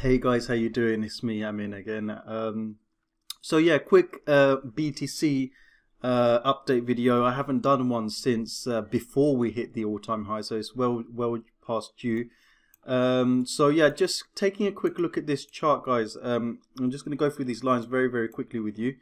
Hey guys, how you doing? It's me, Amin again. So yeah, quick BTC update video. I haven't done one since before we hit the all-time high, so it's well past due. So yeah, just taking a quick look at this chart, guys. I'm just going to go through these lines very quickly with you.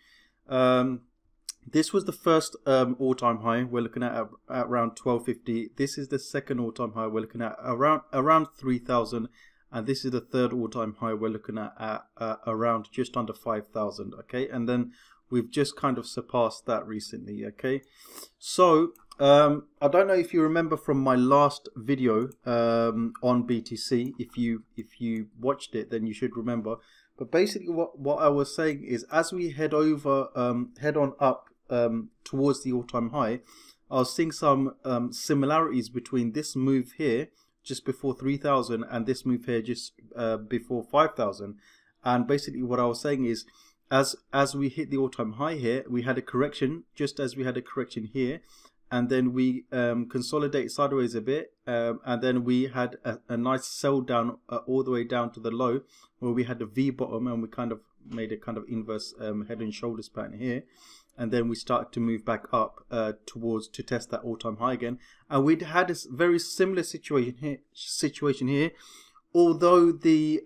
This was the first all-time high. We're looking at around 1250. This is the second all-time high. We're looking at around 3000. And this is the third all-time high. We're looking at around just under 5,000. Okay, and then we've just kind of surpassed that recently. Okay, so I don't know if you remember from my last video on BTC. If you watched it, then you should remember. But basically, what I was saying is, as we head on up towards the all-time high, I was seeing some similarities between this move here just before 3,000 and this move here just before 5,000. And basically what I was saying is, as we hit the all-time high here, we had a correction just as we had a correction here, and then we consolidate sideways a bit, and then we had a nice sell down all the way down to the low where we had a V bottom, and we kind of made a kind of inverse head and shoulders pattern here. And then we started to move back up to test that all-time high again. And we'd had a very similar situation here, although the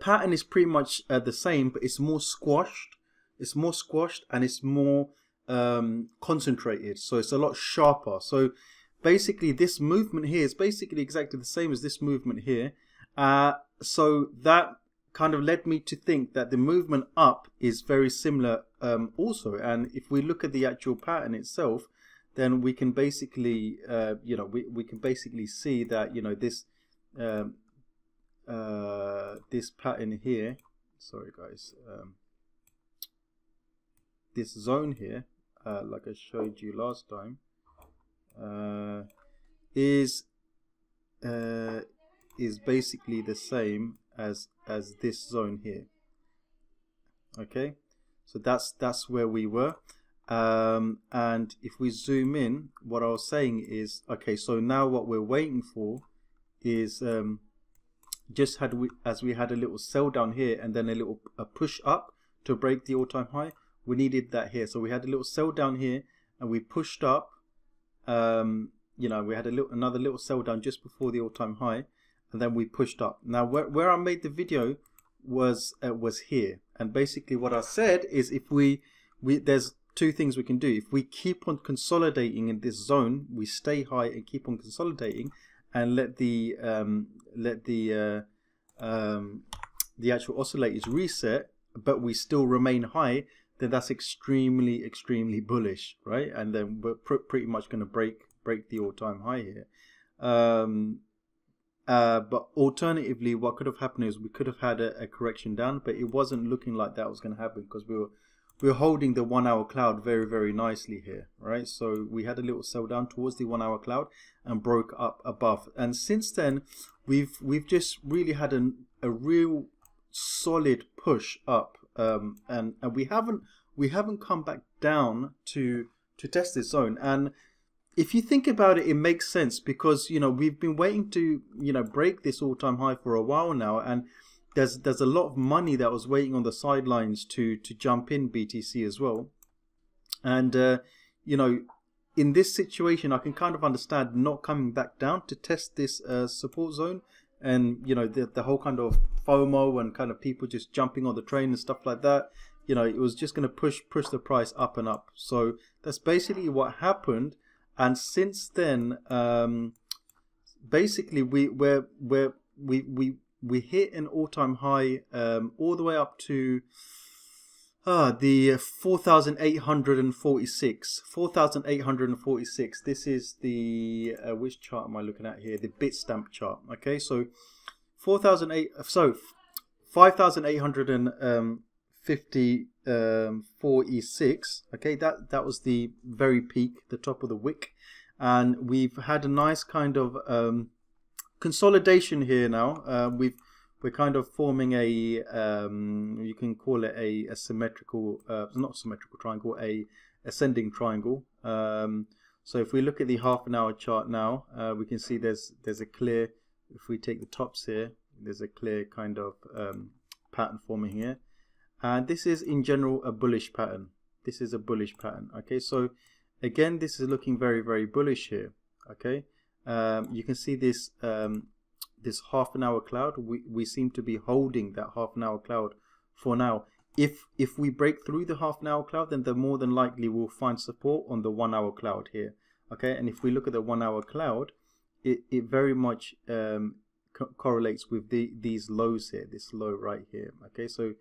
pattern is pretty much the same, but it's more squashed. It's more squashed and it's more concentrated, so it's a lot sharper. So basically, this movement here is basically exactly the same as this movement here. So that kind of led me to think that the movement up is very similar also. And if we look at the actual pattern itself, then we can basically we can basically see that this this pattern here, sorry guys, this zone here, like I showed you last time, is basically the same as this zone here. Okay, so that's where we were, and if we zoom in, what I was saying is, okay, so now what we're waiting for is as we had a little sell down here and then a push up to break the all-time high. We needed that here, so we had a little sell down here and we pushed up. We had another little sell down just before the all-time high, and then we pushed up. Now where I made the video was here, and basically what I said is, if there's two things we can do. If we keep on consolidating in this zone, we stay high and keep on consolidating, and let the actual oscillators reset, but we still remain high, then that's extremely bullish, right? And then we're pretty much going to break the all-time high here. But alternatively, what could have happened is we could have had a correction down, but it wasn't looking like that was going to happen, because we were holding the 1 hour cloud very nicely here, right? So we had a little sell down towards the 1 hour cloud and broke up above. And since then, we've just really had a real solid push up, and we haven't come back down to test this zone. And if you think about it, it makes sense, because we've been waiting to break this all-time high for a while now, and there's a lot of money that was waiting on the sidelines to jump in BTC as well. And in this situation, I can kind of understand not coming back down to test this support zone, and the whole kind of FOMO and kind of people just jumping on the train and stuff like that. It was just going to push the price up and up. So that's basically what happened. And since then, basically we hit an all-time high all the way up to the 4,846. 4,846. This is the which chart am I looking at here? The Bitstamp chart. Okay, so 5,846. Okay, that was the very peak, the top of the wick, and we've had a nice kind of consolidation here now. We're kind of forming a you can call it a symmetrical, not symmetrical triangle, a ascending triangle. So if we look at the half an hour chart now, we can see there's a clear, if we take the tops here, There's a clear kind of pattern forming here, and this is in general a bullish pattern. This is a bullish pattern. Okay, so again, this is looking very, very bullish here. Okay, you can see this this half an hour cloud. We seem to be holding that half an hour cloud for now. If we break through the half an hour cloud, then more than likely we'll find support on the 1 hour cloud here. Okay, and if we look at the 1 hour cloud, it very much correlates with these lows here, this low right here. Okay, so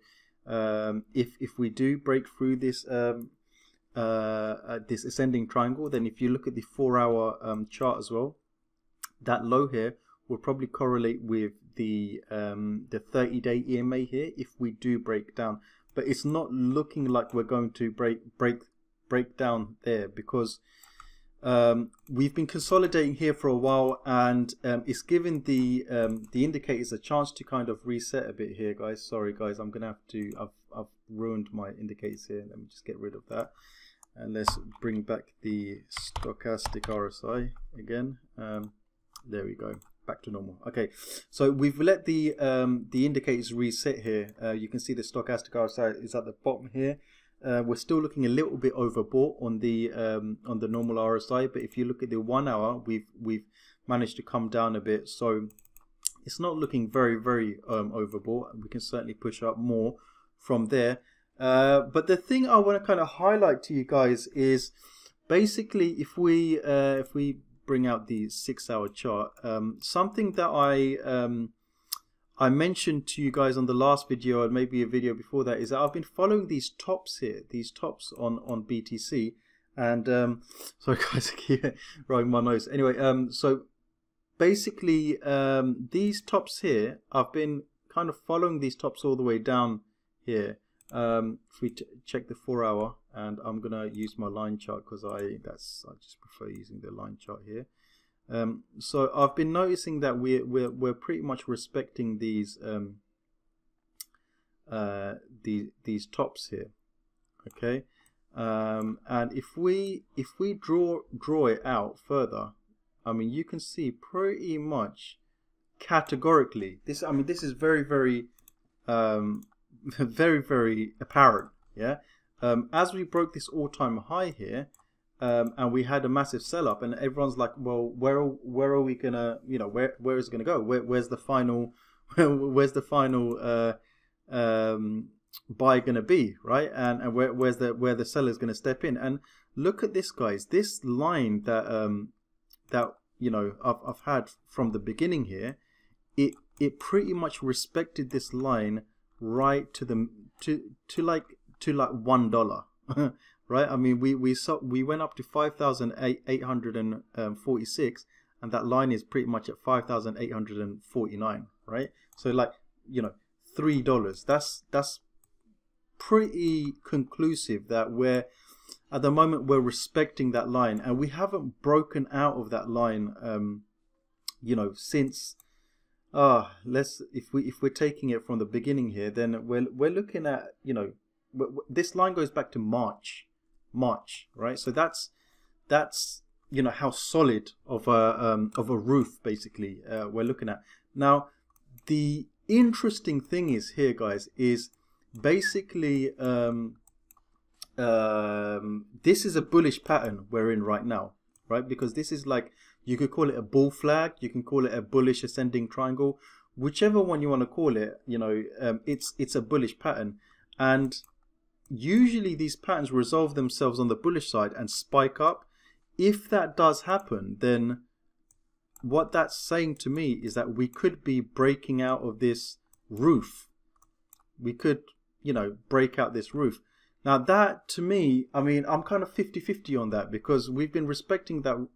if we do break through this this ascending triangle, then if you look at the 4 hour chart as well, that low here will probably correlate with the 30-day EMA here if we do break down. But it's not looking like we're going to break down there, because we've been consolidating here for a while, and it's given the indicators a chance to kind of reset a bit here, guys. Sorry guys, I'm gonna have to, I've ruined my indicators here. Let me just get rid of that, and let's bring back the stochastic RSI again. There we go, back to normal. Okay, so we've let the indicators reset here. You can see the stochastic RSI is at the bottom here. We're still looking a little bit overbought on the normal RSI, but if you look at the 1 hour, we've managed to come down a bit, so it's not looking very, very overbought. We can certainly push up more from there. But the thing I want to kind of highlight to you guys is basically if we bring out the 6 hour chart, something that I mentioned to you guys on the last video, and maybe a video before that, is that I've been following these tops here, these tops on BTC, and sorry guys, I keep rolling my nose. Anyway, so basically these tops here, I've been kind of following these tops all the way down here. If we check the 4 hour, and I'm gonna use my line chart because I just prefer using the line chart here. So I've been noticing that we're pretty much respecting these tops here. Okay, and if we draw it out further, I mean, you can see pretty much categorically this. I mean, this is very, very very, very apparent. Yeah, as we broke this all-time high here, and we had a massive sell-up, and everyone's like, well, where are we gonna, you know, where is it gonna go? Where's the final where's the final buy gonna be, right? And where the seller's gonna step in? And look at this, guys, this line that that, you know, I've had from the beginning here. It pretty much respected this line right to the to like $1. Right? I mean, we went up to 5,846, and that line is pretty much at 5,849, right? So, like, you know, $3. That's pretty conclusive that we're at the moment we're respecting that line, and we haven't broken out of that line, you know, since if we're taking it from the beginning here, then we're looking at, you know, this line goes back to March, right? So that's you know how solid of a roof basically we're looking at. Now the interesting thing is here, guys, is basically this is a bullish pattern we're in right now, right? Because this is, like, you could call it a bull flag, you can call it a bullish ascending triangle, whichever one you want to call it. You know, it's a bullish pattern, and usually these patterns resolve themselves on the bullish side and spike up. If that does happen, then what that's saying to me is that we could be breaking out of this roof. We could, you know, break out this roof. Now that, to me, I mean, I'm kind of 50-50 on that, because we've been respecting that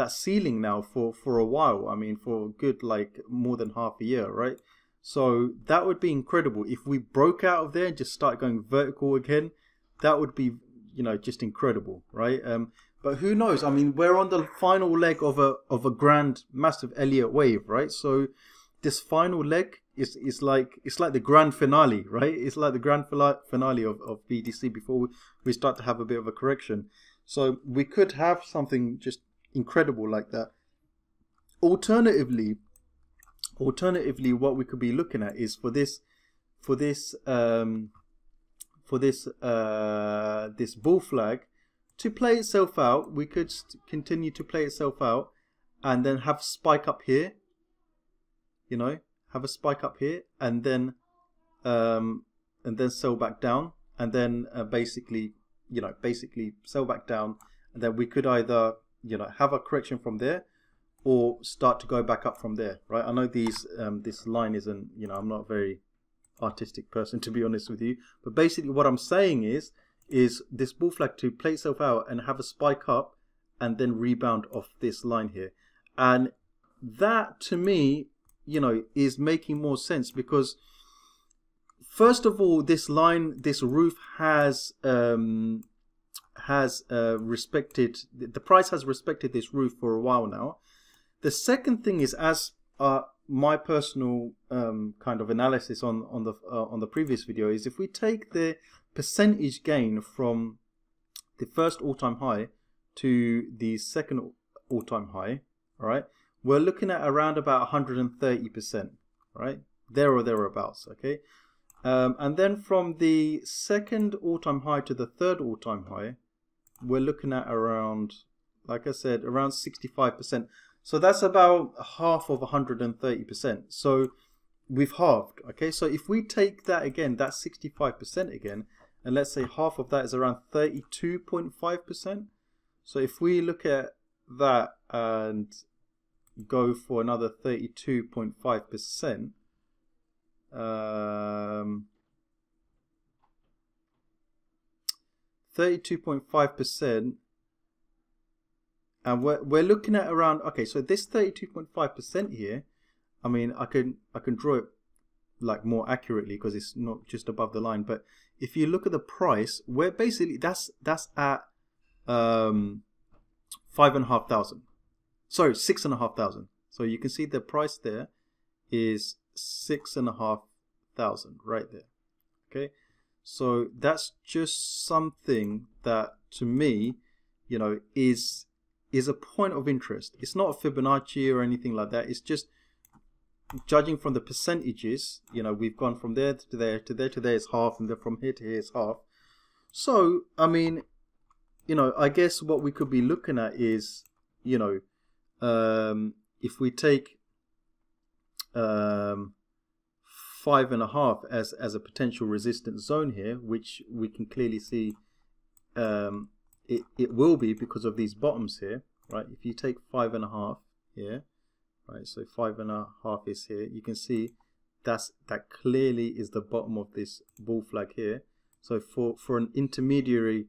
ceiling now for a while. I mean, for a good, like, more than half a year, right? So that would be incredible if we broke out of there and just start going vertical again. That would be, you know, just incredible, right? But who knows? I mean, we're on the final leg of a grand, massive Elliott wave, right? So this final leg is like, it's like the grand finale, right? It's like the grand finale of BTC before we start to have a bit of a correction. So we could have something just incredible like that. Alternatively, Alternatively, what we could be looking at is this bull flag to play itself out. We could continue to play itself out and then have spike up here, you know, have a spike up here, and then sell back down, and then basically sell back down, and then we could either, you know, have a correction from there or start to go back up from there, right? I know this line isn't, you know, I'm not a very artistic person, to be honest with you, but basically what I'm saying is this bull flag to play itself out and have a spike up and then rebound off this line here. And that, to me, you know, is making more sense, because first of all, this line, this roof has respected, the price has respected this roof for a while now. The second thing is, as my personal kind of analysis on the previous video, is if we take the percentage gain from the first all-time high to the second all-time high, all right, we're looking at around about 130%, right, there or thereabouts, okay. And then from the second all-time high to the third all-time high, we're looking at around, like I said, around 65%. So that's about half of 130%. So we've halved, okay? So if we take that again, that's 65% again, and let's say half of that is around 32.5%. So if we look at that and go for another 32.5%, 32.5%, and we're looking at around, okay, so this 32.5% here, I mean, I can draw it like more accurately because it's not just above the line, but if you look at the price, we're basically, that's at 5,500, sorry, 6,500. So you can see the price there is 6,500 right there. Okay, so that's just something that, to me, you know, is a point of interest. It's not a Fibonacci or anything like that. It's just judging from the percentages. You know, we've gone from there to there to there to there is half, and then from here to here is half. So I mean, you know, I guess what we could be looking at is, you know, if we take 5.5 as a potential resistance zone here, which we can clearly see it will be because of these bottoms here, right? If you take 5.5 here, right, so 5.5 is here, you can see that clearly is the bottom of this bull flag here. So for an intermediary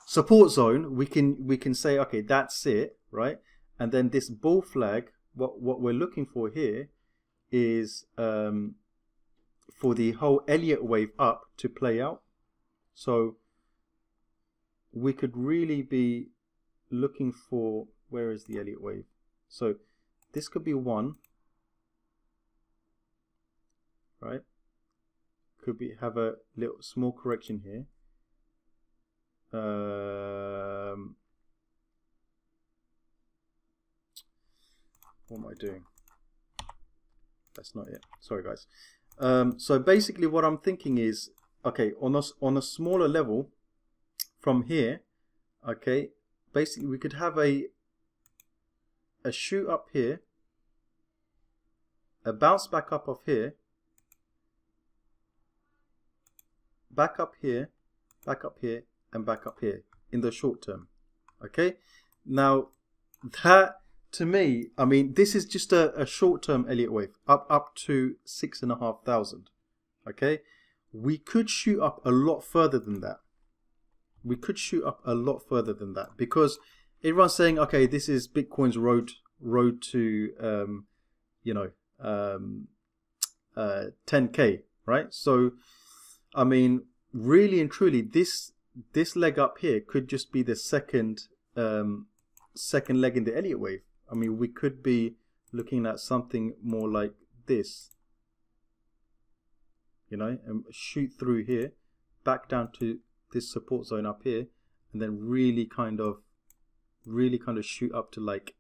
support zone, we can say, okay, that's it, right? And then this bull flag, what we're looking for here is for the whole Elliott wave up to play out. So we could really be looking for, where is the Elliott wave? So this could be one, right? Could be have a little small correction here. What am I doing? That's not it. Sorry, guys. So basically, what I'm thinking is, okay, on a smaller level, from here, okay, basically we could have a shoot up here, a bounce back up off here, back up here, back up here, and back up here in the short term. Okay, now that, to me, I mean, this is just a short-term Elliott wave up to 6,500. Okay, we could shoot up a lot further than that. We could shoot up a lot further than that, because everyone's saying, okay, this is Bitcoin's road to you know, 10K, right? So I mean, really and truly, this leg up here could just be the second leg in the Elliott wave. I mean, we could be looking at something more like this, you know, and shoot through here, back down to this support zone up here, and then really kind of shoot up to like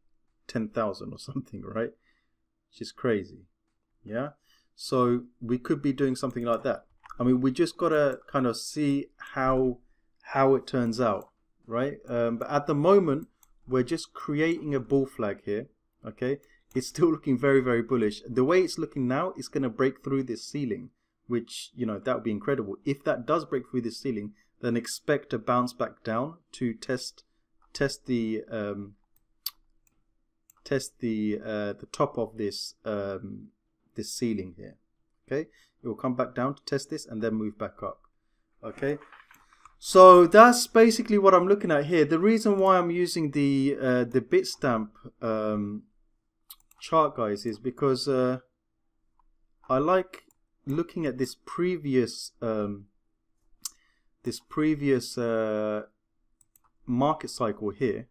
10,000 or something, right? Which is crazy. Yeah, so we could be doing something like that. I mean, we just gotta kind of see how it turns out, right? But at the moment, we're just creating a bull flag here. Okay, it's still looking very, very bullish. The way it's looking now, it's gonna break through this ceiling, which, you know, that would be incredible. If that does break through this ceiling, then expect a bounce back down to test the top of this this ceiling here. Okay, it will come back down to test this and then move back up. Okay, so that's basically what I'm looking at here. The reason why I'm using the Bitstamp chart, guys, is because I like looking at this previous market cycle here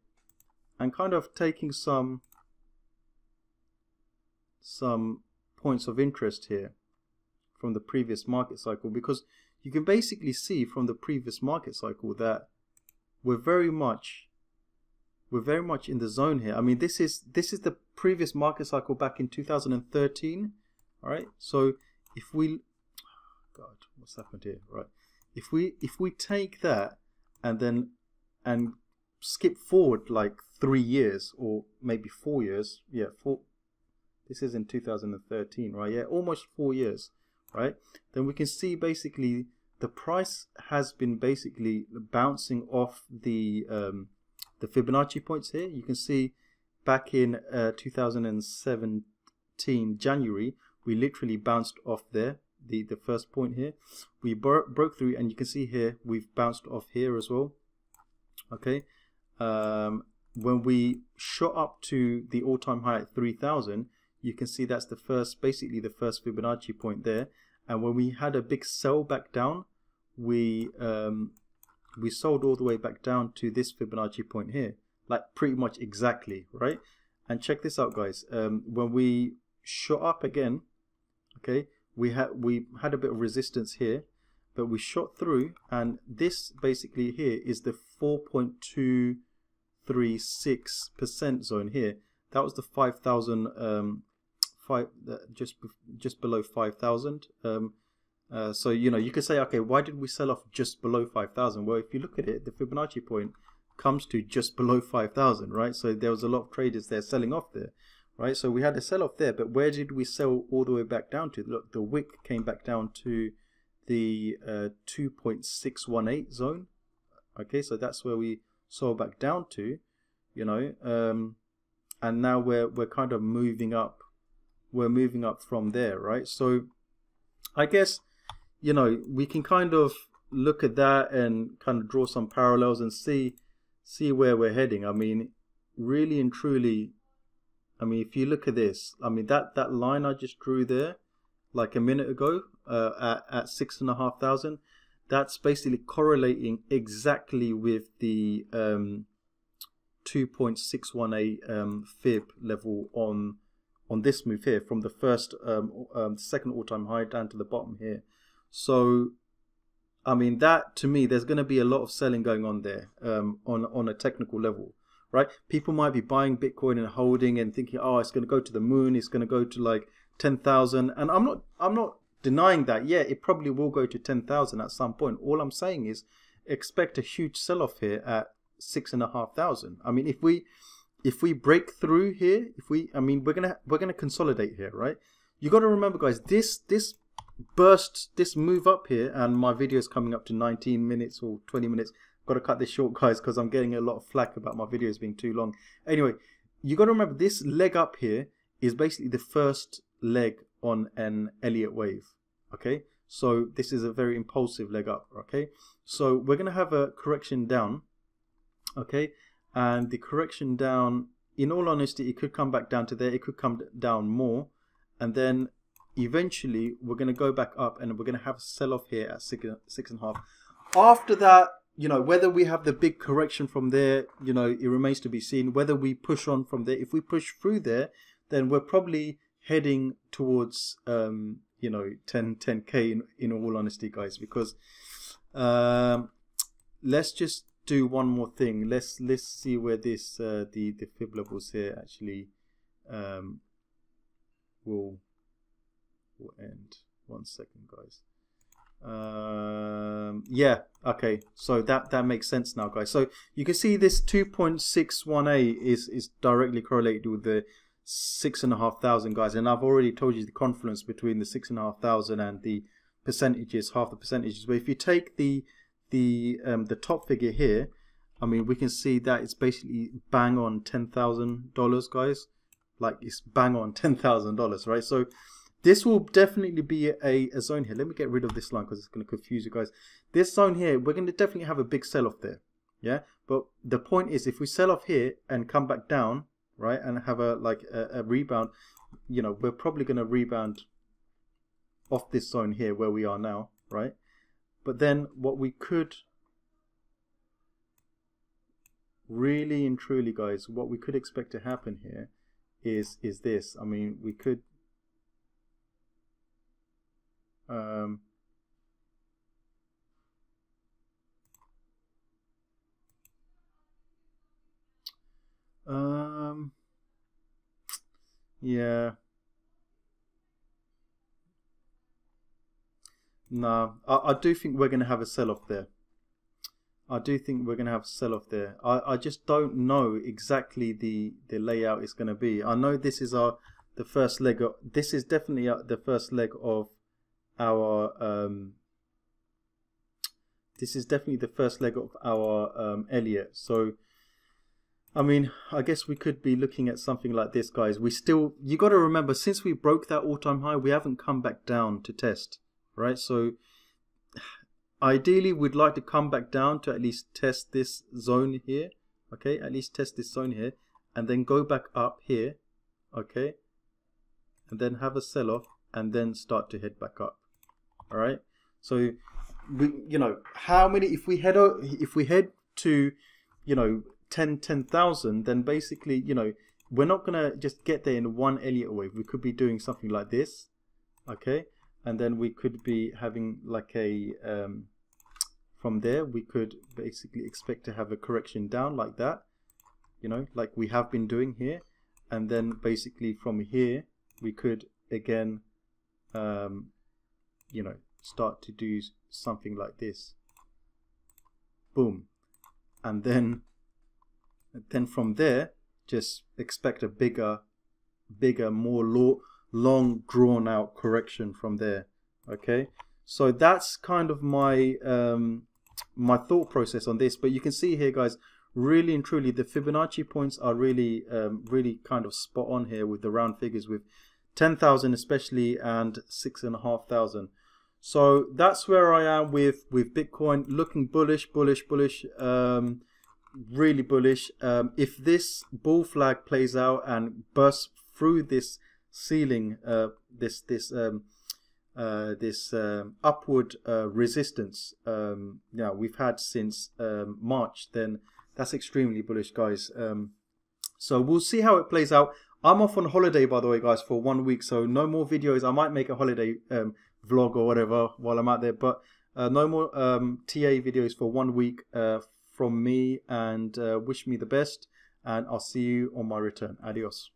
and kind of taking some points of interest here from the previous market cycle, because you can basically see from the previous market cycle that we're very much in the zone here. I mean, this is the previous market cycle back in 2013. All right, so if we, God, what's happened here? Right, if we take that and skip forward like 3 years or maybe 4 years, yeah, this is in 2013, right? Yeah, almost 4 years, right? Then we can see basically the price has been basically bouncing off the Fibonacci points here. You can see back in 2017 January, we literally bounced off there, the first point here. We broke through, and you can see here we've bounced off here as well. Okay, when we shot up to the all-time high at 3,000, you can see that's basically the first Fibonacci point there. And when we had a big sell back down, we sold all the way back down to this Fibonacci point here, like pretty much exactly, right? And check this out, guys. When we shot up again, okay, we had a bit of resistance here, but we shot through, and this basically here is the 4.236% zone here. That was the 5,000, just below 5,000. So, you know, you could say, okay, why did we sell off just below 5,000? Well, if you look at it, the Fibonacci point comes to just below 5,000, right? So there was a lot of traders there selling off there, right? So we had a sell off there, but where did we sell all the way back down to? Look, the wick came back down to the 2.618 zone. Okay, so that's where we sold back down to, you know, and now we're kind of moving up. We're moving up from there, right? So I guess, you know, we can kind of look at that and kind of draw some parallels and see where we're heading. I mean, really and truly, I mean, if you look at this, I mean, that line I just drew there like a minute ago at 6,500, that's basically correlating exactly with the 2.618 fib level on this move here, from the first second all-time high down to the bottom here. So I mean, that to me, there's going to be a lot of selling going on there on a technical level, right? People might be buying Bitcoin and holding and thinking, oh, it's going to go to the moon, it's going to go to like 10,000, and I'm not denying that. Yeah, it probably will go to 10,000 at some point. All I'm saying is expect a huge sell-off here at 6,500. I mean, if we break through here, I mean, we're gonna consolidate here, right? You got to remember, guys, this burst, this move up here, and my video is coming up to 19 minutes or 20 minutes. Got to cut this short, guys, because I'm getting a lot of flack about my videos being too long. Anyway, you got to remember, this leg up here is basically the first leg on an Elliott wave. Okay, so this is a very impulsive leg up. Okay, so we're gonna have a correction down. Okay, and the correction down, in all honesty, it could come back down to there, it could come down more, and then eventually we're going to go back up and we're going to have a sell-off here at 6.5. After that, you know, whether we have the big correction from there, you know, it remains to be seen. Whether we push on from there, if we push through there, then we're probably heading towards you know, 10k in all honesty, guys, because let's just do one more thing. Let's see where this the fib levels here actually will end. 1 second, guys. Yeah, okay, so that makes sense now, guys. So you can see this 2.61a is directly correlated with the 6,500, guys, and I've already told you the confluence between the 6,500 and the percentages, half the percentages. But if you take the top figure here, I mean, we can see that it's basically bang on $10,000, guys. Like, it's bang on $10,000, right? So this will definitely be a zone here. Let me get rid of this line because it's going to confuse you guys. This zone here, we're going to definitely have a big sell-off there, yeah? But the point is, if we sell off here and come back down, right, and have a rebound, you know, we're probably going to rebound off this zone here where we are now, right? But then what we could really and truly, guys, what we could expect to happen here is this. I mean, we could yeah, no, I do think we're going to have a sell-off there. I do think we're going to have a sell-off there. I just don't know exactly the layout is going to be. I know this is the first leg of, this is definitely the first leg of our this is definitely the first leg of our Elliott. So I mean, I guess we could be looking at something like this, guys. We still, you got to remember, since we broke that all-time high, we haven't come back down to test, right? So ideally, we'd like to come back down to at least test this zone here, okay? At least test this zone here, and then go back up here, okay? And then have a sell-off, and then start to head back up, all right? So we, you know, how many? If we head to, you know, 10,000, then basically, you know, we're not gonna just get there in one Elliott wave. We could be doing something like this, okay? And then we could be having like a from there we could basically expect to have a correction down like that, you know, like we have been doing here. And then basically from here we could again you know, start to do something like this, boom, and then from there just expect a bigger, more long drawn out correction from there, okay? So that's kind of my my thought process on this. But you can see here, guys, really and truly the Fibonacci points are really really kind of spot on here with the round figures, with 10,000 especially and 6,500. So that's where I am with Bitcoin, looking bullish, really bullish. If this bull flag plays out and bursts through this ceiling, this upward resistance we've had since March, then that's extremely bullish, guys. So we'll see how it plays out. I'm off on holiday, by the way, guys, for 1 week, so no more videos. I might make a holiday vlog or whatever while I'm out there, but no more TA videos for 1 week from me. And wish me the best, and I'll see you on my return. Adios.